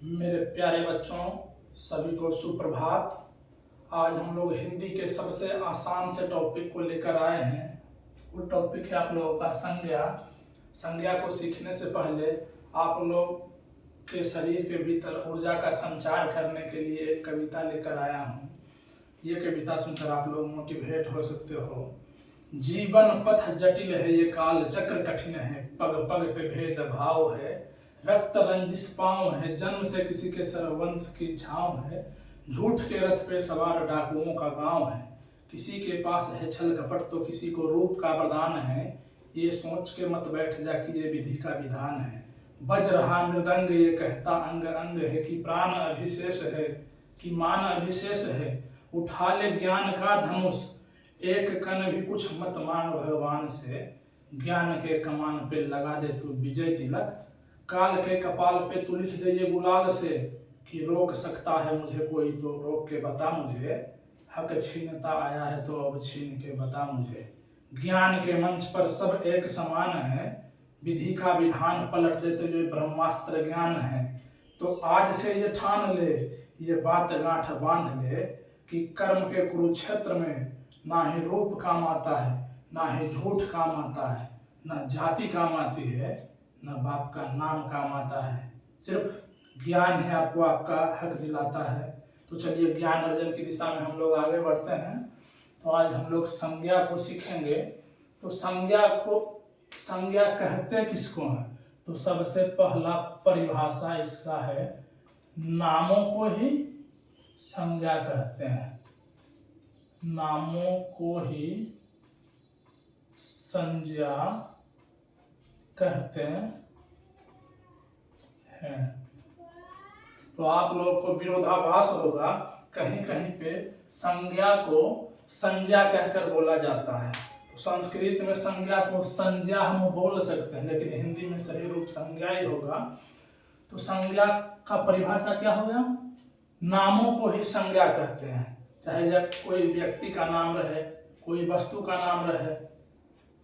मेरे प्यारे बच्चों, सभी को सुप्रभात। आज हम लोग हिंदी के सबसे आसान से टॉपिक को लेकर आए हैं। वो टॉपिक है आप लोगों का संज्ञा। संज्ञा को सीखने से पहले आप लोग के शरीर के भीतर ऊर्जा का संचार करने के लिए एक कविता लेकर आया हूँ। ये कविता सुनकर आप लोग मोटिवेट हो सकते हो। जीवन पथ जटिल है, ये काल चक्र कठिन है, पग पग पे भेद भाव है, रक्त रंजिश पाँव है, जन्म से किसी के सरवंश की छाँव है, झूठ के रथ पे सवार डाकुओं का गांव है, किसी के पास है छल कपट तो किसी को रूप का वरदान है, ये सोच के मत बैठ जा कि ये विधि का विधान है। बज रहा मृदंग ये कहता अंग अंग है, कि प्राण अभिशेष है, कि मान अभिशेष है, उठा ले ज्ञान का धनुष, एक कण भी कुछ मत मांग भगवान से, ज्ञान के कमान पे लगा दे तू विजय तिलक, काल के कपाल पे तू लिख दे ये गुलाल से, कि रोक सकता है मुझे कोई तो रोक के बता मुझे, हक छीनता आया है तो अब छीन के बता मुझे। ज्ञान के मंच पर सब एक समान है, विधि का विधान पलट दे तो ये ब्रह्मास्त्र ज्ञान है, तो आज से ये ठान ले, ये बात गांठ बांध ले, कि कर्म के कुरुक्षेत्र में ना ही रूप काम आता है, ना ही झूठ काम आता है, ना जाति काम आती है, ना बाप का नाम काम आता है, सिर्फ ज्ञान ही आपको आपका हक दिलाता है। तो चलिए ज्ञान अर्जन की दिशा में हम लोग आगे बढ़ते हैं। तो आज हम लोग संज्ञा को सीखेंगे। तो संज्ञा कहते किसको हैं? तो सबसे पहला परिभाषा इसका है, नामों को ही संज्ञा कहते हैं। नामों को ही संज्ञा कहते हैं। तो आप लोगों को विरोधाभास होगा, कहीं कहीं पे संज्ञा को संज्ञा कहकर बोला जाता है। तो संस्कृत में संज्ञा को संज्ञा हम बोल सकते हैं, लेकिन हिंदी में सही रूप संज्ञा ही होगा। तो संज्ञा का परिभाषा क्या हो गया? नामों को ही संज्ञा कहते हैं। चाहे जब कोई व्यक्ति का नाम रहे, कोई वस्तु का नाम रहे,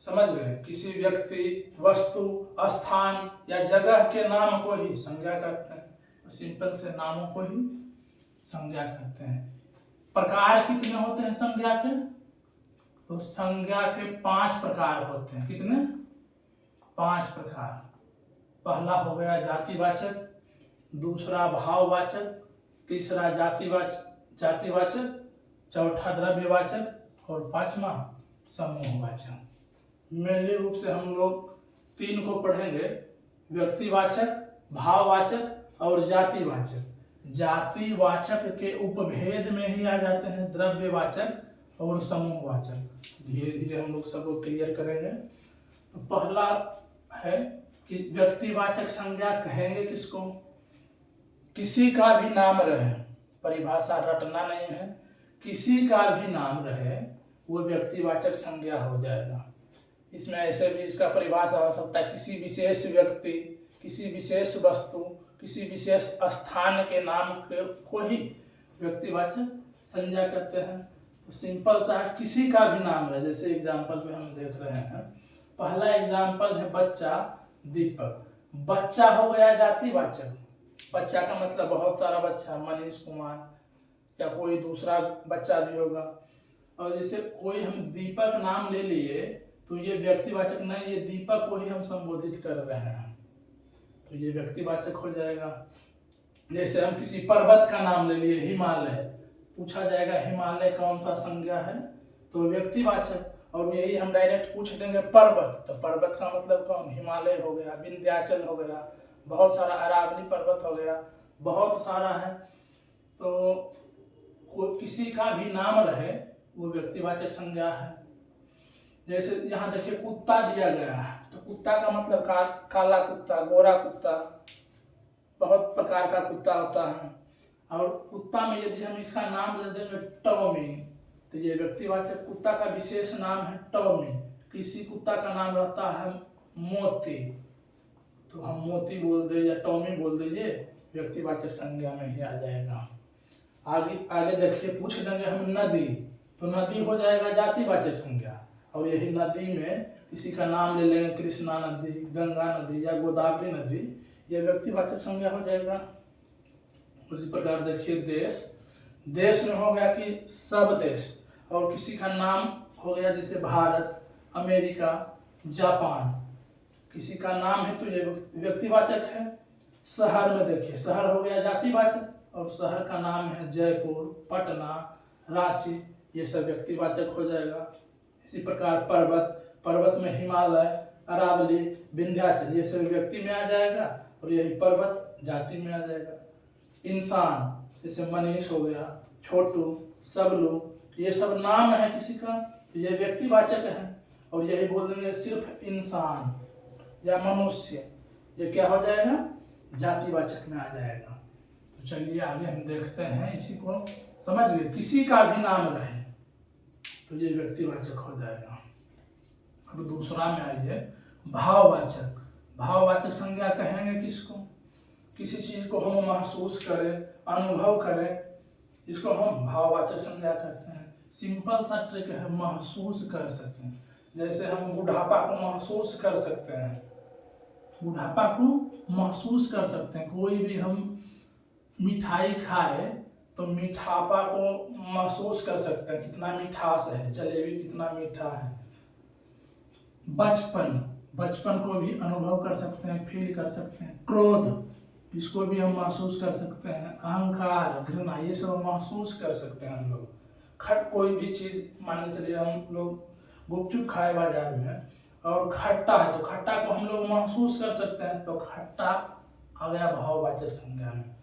समझ गए? किसी व्यक्ति, वस्तु, स्थान या जगह के नाम को ही संज्ञा कहते हैं। तो सिंपल से नामों को ही संज्ञा कहते हैं। प्रकार कितने होते हैं संज्ञा के? तो संज्ञा के 5 प्रकार होते हैं। कितने? 5 प्रकार। पहला हो गया जातिवाचक, दूसरा भाववाचक, तीसरा जातिवाचक, चौथा द्रव्यवाचक और 5वां समूहवाचक। मेनली रूप से हम लोग 3 को पढ़ेंगे, व्यक्तिवाचक, भाववाचक और जातिवाचक। जातिवाचक के उपभेद में ही आ जाते हैं द्रव्यवाचक और समूहवाचक। धीरे धीरे हम लोग सबको क्लियर करेंगे। तो पहला है कि व्यक्तिवाचक संज्ञा कहेंगे किसको? किसी का भी नाम रहे, परिभाषा रटना नहीं है, किसी का भी नाम रहे वो व्यक्तिवाचक संज्ञा हो जाएगा। इसमें ऐसे भी इसका परिभाषा हो सकता है, किसी विशेष व्यक्ति, किसी विशेष वस्तु, किसी विशेष स्थान के नाम को ही व्यक्तिवाचक संज्ञा कहते हैं। तो सिंपल सा किसी का भी नाम है, जैसे एग्जाम्पल में हम देख रहे हैं। पहला एग्जाम्पल है बच्चा, दीपक। बच्चा हो गया जातिवाचक। बच्चा का मतलब बहुत सारा बच्चा, मनीष कुमार या कोई दूसरा बच्चा भी होगा। और जैसे कोई हम दीपक नाम ले लिए तो ये व्यक्तिवाचक नहीं, ये दीपक को ही हम संबोधित कर रहे हैं, तो ये व्यक्तिवाचक हो जाएगा। जैसे हम किसी पर्वत का नाम ले लिए, हिमालय, पूछा जाएगा हिमालय कौन सा संज्ञा है, तो व्यक्तिवाचक। और यही हम डायरेक्ट पूछ देंगे पर्वत, तो पर्वत का मतलब कौन? हिमालय हो गया, विंध्याचल हो गया, बहुत सारा अरावली पर्वत हो गया, बहुत सारा है। तो किसी का भी नाम रहे वो व्यक्तिवाचक संज्ञा है। जैसे यहाँ देखिए कुत्ता दिया गया है, तो कुत्ता का मतलब काला कुत्ता, गोरा कुत्ता, बहुत प्रकार का कुत्ता होता है। और कुत्ता में यदि हम इसका नाम दे देंगे टॉमी, तो ये व्यक्तिवाचक, कुत्ता का विशेष नाम है टॉमी। किसी कुत्ता का नाम रहता है मोती, तो हम मोती बोल दे या टॉमी बोल दीजिए, व्यक्तिवाचक संज्ञा में ही आ जाएगा। आगे देखिए पूछ देंगे हम नदी, तो नदी हो जाएगा जातिवाचक संज्ञा। और यही नदी में किसी का नाम ले लेंगे, कृष्णा नदी, गंगा नदी या गोदावरी नदी, ये व्यक्तिवाचक संज्ञा हो जाएगा। उसी प्रकार देखिए देश, देश में हो गया कि सब देश, और किसी का नाम हो गया जैसे भारत, अमेरिका, जापान, किसी का नाम है तो ये व्यक्तिवाचक है। शहर में देखिए, शहर हो गया जातिवाचक, और शहर का नाम है जयपुर, पटना, रांची, ये सब व्यक्तिवाचक हो जाएगा। इसी प्रकार पर्वत, पर्वत में हिमालय, अरावली, विंध्याचल, ये सब व्यक्ति में आ जाएगा, और यही पर्वत जाति में आ जाएगा। इंसान जैसे मनीष हो गया, छोटू, सबलू, ये सब नाम है किसी का, तो ये व्यक्तिवाचक है, और यही बोल देंगे सिर्फ इंसान या मनुष्य, ये क्या हो जाएगा, जातिवाचक में आ जाएगा। तो चलिए आगे हम देखते हैं, इसी को समझ गए, किसी का भी नाम रहे तो ये व्यक्तिवाचक हो जाएगा। अब दूसरा में आइए, भाववाचक। भाववाचक संज्ञा कहेंगे किसको, किसी चीज को हम महसूस करें, अनुभव करें, इसको हम भाववाचक संज्ञा कहते हैं। सिंपल सा ट्रिक है, महसूस कर सकें। जैसे हम बुढ़ापा को महसूस कर सकते हैं, बुढ़ापा को महसूस कर सकते हैं। कोई भी हम मिठाई खाए तो मीठापा को महसूस कर सकते हैं, कितना मिठास है, जलेबी कितना मीठा है। बचपन, बचपन को भी अनुभव कर सकते हैं, फील कर सकते हैं। क्रोध, इसको भी हम महसूस कर सकते हैं। अहंकार, घृणा, ये सब महसूस कर सकते हैं हम लोग। कोई भी चीज मान के चलिए, हम लोग गुपचुप खाए बाजार में और खट्टा है, तो खट्टा को हम लोग महसूस कर सकते हैं, तो खट्टा आ गया भाववाचक संज्ञा में,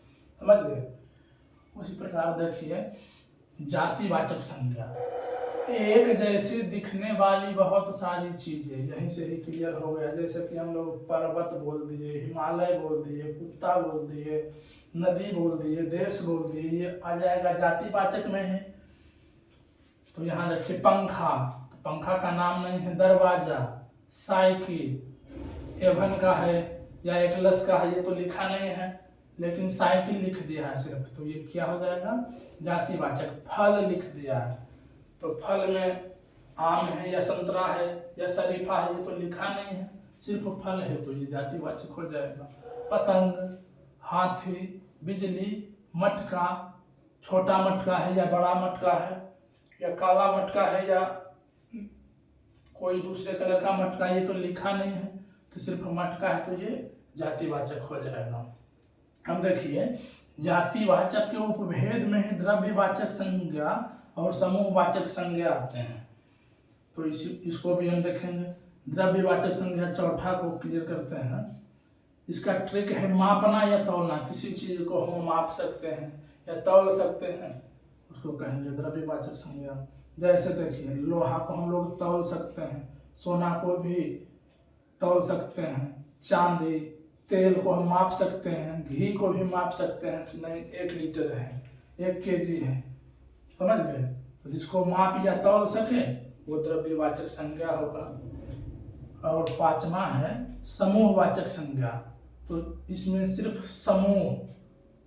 समझ गए। उसी प्रकार देखिए जातिवाचक संज्ञा, एक जैसे दिखने वाली बहुत सारी चीजें, यहीं से ही क्लियर हो गया। जैसे कि हम लोग पर्वत बोल दिए, हिमालय बोल दिए, कुत्ता बोल दिए, नदी बोल दिए, देश बोल दिए, ये आ जाएगा जातिवाचक में है। तो यहाँ देखिए पंखा, तो पंखा का नाम नहीं है दरवाजा। साइकिल एवन का है या एटलस का है, ये तो लिखा नहीं है, लेकिन साइकिल लिख दिया है सिर्फ, तो ये क्या हो जाएगा, जातिवाचक। फल लिख दिया है, तो फल में आम है या संतरा है या शरीफा है, ये तो लिखा नहीं है, सिर्फ फल है, तो ये जातिवाचक हो जाएगा। पतंग, हाथी, बिजली, मटका, छोटा मटका है या बड़ा मटका है, या काला मटका है या कोई दूसरे कलर का मटका, ये तो लिखा नहीं है, तो सिर्फ मटका है, तो ये जातिवाचक हो जाएगा। हम देखिए जातिवाचक के उपभेद में ही द्रव्यवाचक संज्ञा और समूहवाचक संज्ञा आते हैं, तो इसको भी हम देखेंगे। द्रव्यवाचक संज्ञा चौथा को क्लियर करते हैं। इसका ट्रिक है मापना या तौलना, किसी चीज को हम माप सकते हैं या तौल सकते हैं, उसको कहेंगे द्रव्यवाचक संज्ञा। जैसे देखिए लोहा को हम लोग तौल सकते हैं, सोना को भी तौल सकते हैं, चांदी, तेल को हम माप सकते हैं, घी को भी माप सकते हैं कि नहीं 1 लीटर है, 1 केजी है, समझ गए। तो जिसको माप या तौल सके वो द्रव्यवाचक संज्ञा होगा। और पांचवा है समूहवाचक संज्ञा, तो इसमें सिर्फ समूह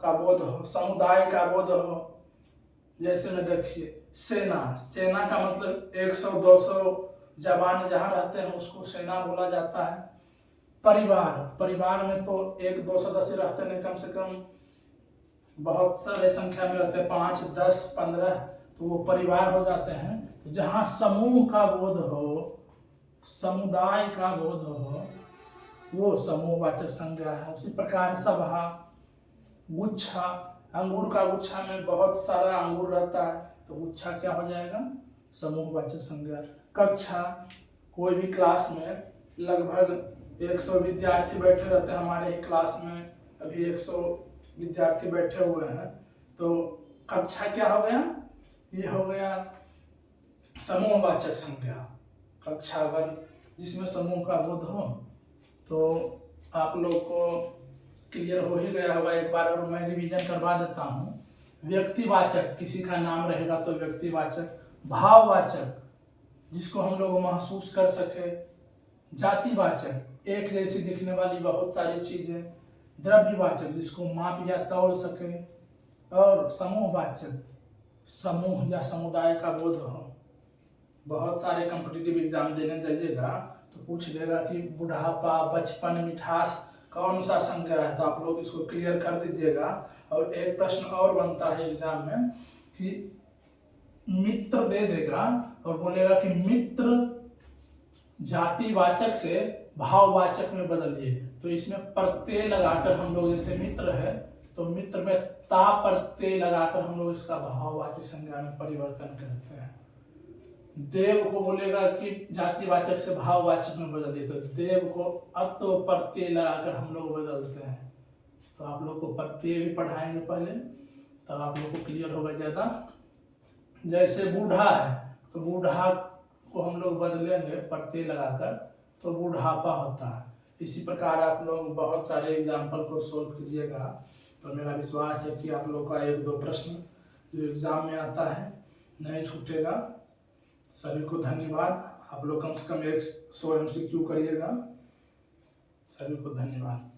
का बोध हो, समुदाय का बोध हो। जैसे में देखिए सेना, सेना का मतलब 100-200 जवान जहाँ रहते हैं उसको सेना बोला जाता है। परिवार, परिवार में तो 1-2 सदस्य रहते हैं, कम से कम बहुत सारे संख्या में रहते हैं, 5, 10, 15, तो वो परिवार हो जाते हैं। तो जहाँ समूह का बोध हो, समुदाय का बोध हो, वो समूहवाचक संज्ञा है। उसी प्रकार सभा, गुच्छा, अंगूर का गुच्छा में बहुत सारा अंगूर रहता है, तो गुच्छा क्या हो जाएगा, समूहवाचक संज्ञा। कक्षा, कोई भी क्लास में लगभग 100 विद्यार्थी बैठे रहते हैं, हमारे ही क्लास में अभी 100 विद्यार्थी बैठे हुए हैं, तो कक्षा क्या हो गया, ये हो गया समूहवाचक संज्ञा। कक्षा अगर जिसमें समूह का बोध हो, तो आप लोग को क्लियर हो ही गया होगा। एक बार और मैं रिवीजन करवा देता हूँ। व्यक्तिवाचक, किसी का नाम रहेगा तो व्यक्तिवाचक। भाववाचक, जिसको हम लोग महसूस कर सके। जातिवाचक, एक जैसी दिखने वाली बहुत सारी चीजें। द्रव्यवाचक, जिसको माप या तौल सके। और समूहवाचक, समूह या समुदाय का बोध हो। बहुत सारे कॉम्पिटिटिव एग्जाम देने जाइएगा तो पूछ देगा कि बुढ़ापा, बचपन, मिठास कौन सा संज्ञा है, तो आप लोग इसको क्लियर कर दीजिएगा। और एक प्रश्न और बनता है एग्जाम में कि मित्र दे देगा और बोलेगा कि मित्र जातिवाचक से भाववाचक में बदलिए, तो इसमें प्रत्यय लगाकर हम लोग, जैसे मित्र है तो मित्र में ता प्रत्यय लगाकर हम लोग इसका भाववाचक संज्ञा में परिवर्तन करते हैं। देव को बोलेगा कि जातिवाचक से भाववाचक में बदलिए, तो देव को अत्व प्रत्यय लगाकर हम लोग बदलते हैं। तो आप लोग को प्रत्यय भी पढ़ाएंगे पहले, तब आप लोग को क्लियर होगा ज्यादा। जैसे बूढ़ा है तो बूढ़ा को हम लोग बदलेंगे प्रत्यय लगाकर, तो बूढ़ापा होता है। इसी प्रकार आप लोग बहुत सारे एग्जाम्पल को सोल्व कीजिएगा, तो मेरा विश्वास है कि आप लोग का 1-2 प्रश्न जो एग्जाम में आता है नहीं छूटेगा। सभी को धन्यवाद। आप लोग कम से कम 100 MCQ करिएगा। सभी को धन्यवाद।